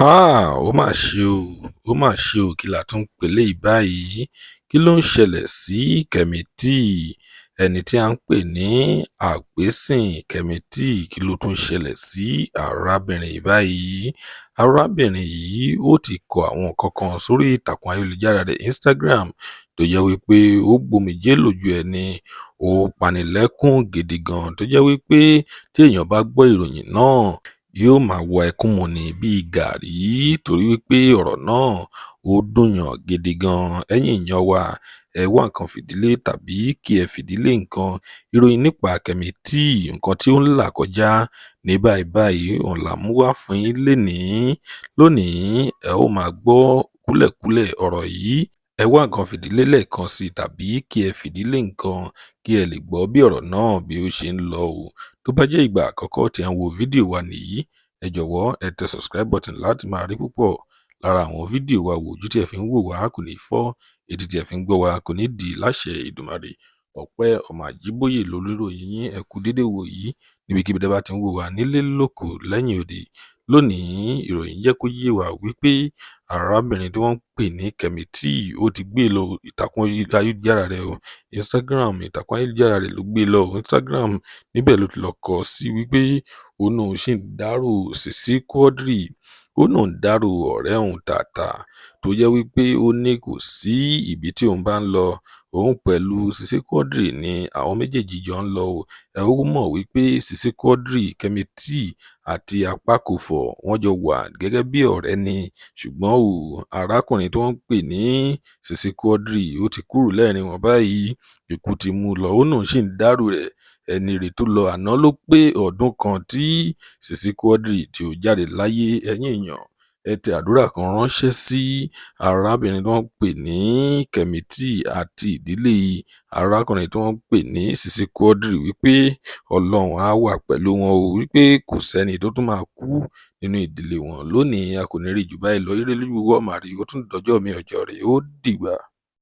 Ó mà ṣe o, ó mà ṣe o, kí la tún ń pè léyìí báyìí? Kí ló ń ṣẹlẹ̀ sí Kẹ́mítì? Ẹni tí à ń pè ní Àgbésìn Kẹ́mítì, kí ló tún ṣẹlẹ̀ sí arábìnrin yìí báyìí? Arábìnrin yìí ó ti kọ àwọn nǹkan kan sórí ìtàkùn ayélujára rẹ̀ Instagram tó jẹ́ wípé ó gbomijé lójú ẹni, ó panilẹ́kún gidi gan, tó jẹ́ wípé tí èèyàn bá gbọ́ ìròyìn náà yóò máa wọ ẹkún mu ni bíi gàárì, torí wípé ọ̀rọ̀ náà ó dùnyàn gidi gan. Ẹ̀yin èèyàn wa, ẹ wá nǹkan fìdílé tàbí kí ẹ fìdílé nǹkan. Ìròyìn nípa Kẹ́mítì, nǹkan tí ó ń là kọjá ní báyìí òun là mú wá fún yín lénìí. Lónìí ẹ ó máa gbọ́ kúlẹ̀kúlẹ̀ ọ̀rọ̀ yìí. Ẹ wá nǹkan fìdílé lẹ́ẹ̀kan sí tàbí kí ẹ fìdílé nǹkan kí ẹ lè gbọ́ bí ọ̀rọ̀ náà bí ó ṣe ń lọ o. Tó bá jẹ́ ìgbà àkọ́kọ́ tí ẹ ń wo fídíò wa nìyí, ẹ jọ̀wọ́ ẹ tẹ subscribe button láti máa rí púpọ̀ lára àwọn fídíò wa wò. Ojú tí ẹ fi ń wò wá kò ní fọ́, etí tí ẹ fi ń gbọ́ wa kò ní dì láṣẹ Èdùmàrè. Ọpẹ́ Ọmọ Àjíbóyè lolóròyìn yín, ẹ kú dédé wò yìí níbikíbi tẹ́ bá ti ń wò wá nílé lóko lẹ́yìn odi. Lónìí ìròyìn jẹ́ kó yé wa wípé arábìnrin tí wọ́n ń pè ní Kẹ́mítì ó ti gbé lọ ìtàkùn ayélujára rẹ̀ o, Instagram. Ìtàkùn ayélujára rẹ̀ ló gbé lọ Instagram. Níbẹ̀ ló ti lọ kọ sí wípé òun náà ṣì ń dárò SISI QUADRI, ó náà ń dárò ọ̀rẹ́ òun tààtà tó jẹ́ wípé ó ní kò sí ibi tí òun bá ń lọ, òun pẹ̀lú SISI QUADRI ni àwọn méjèèjì jọ ń lọ o. Ẹ ó mọ̀ wípé SISI QUADRI, Kẹ́mítì àti Apákòfọ̀ wọ́n jọ wà gẹ́gẹ́ bí ọ̀rẹ́ ni, ṣùgbọ́n o arákùnrin tí wọ́n ń pè ní SISI QUADRI ó ti kúrò lẹ́rìn wọn báyìí, ikú ti mú lọ, ó náà ṣì ń dárò rẹ̀. Ẹni rẹ̀ tó lọ àná ló pé ọdún kan tí SISI QUADRI tí ó jáde láyé. Ẹ̀yin èèyàn, ẹ tẹ àdúrà kan ránṣẹ́ sí arábìnrin tí wọ́n ń pè ní Kẹ́mítì àti ìdílé arákùnrin tí wọ́n ń pè ní SISI QUADRI wípé Ọlọ́run á wà pẹ̀lú wọn o, wípé kò sẹ́ni tó tún máa kú nínú ìdílé wọn. Lónìí a kò ní rí jù báyìí lọ. Ire lójú wa máa rí, ó tún dọjọ́ mi ọjọ́ rẹ̀, ó dìgbà.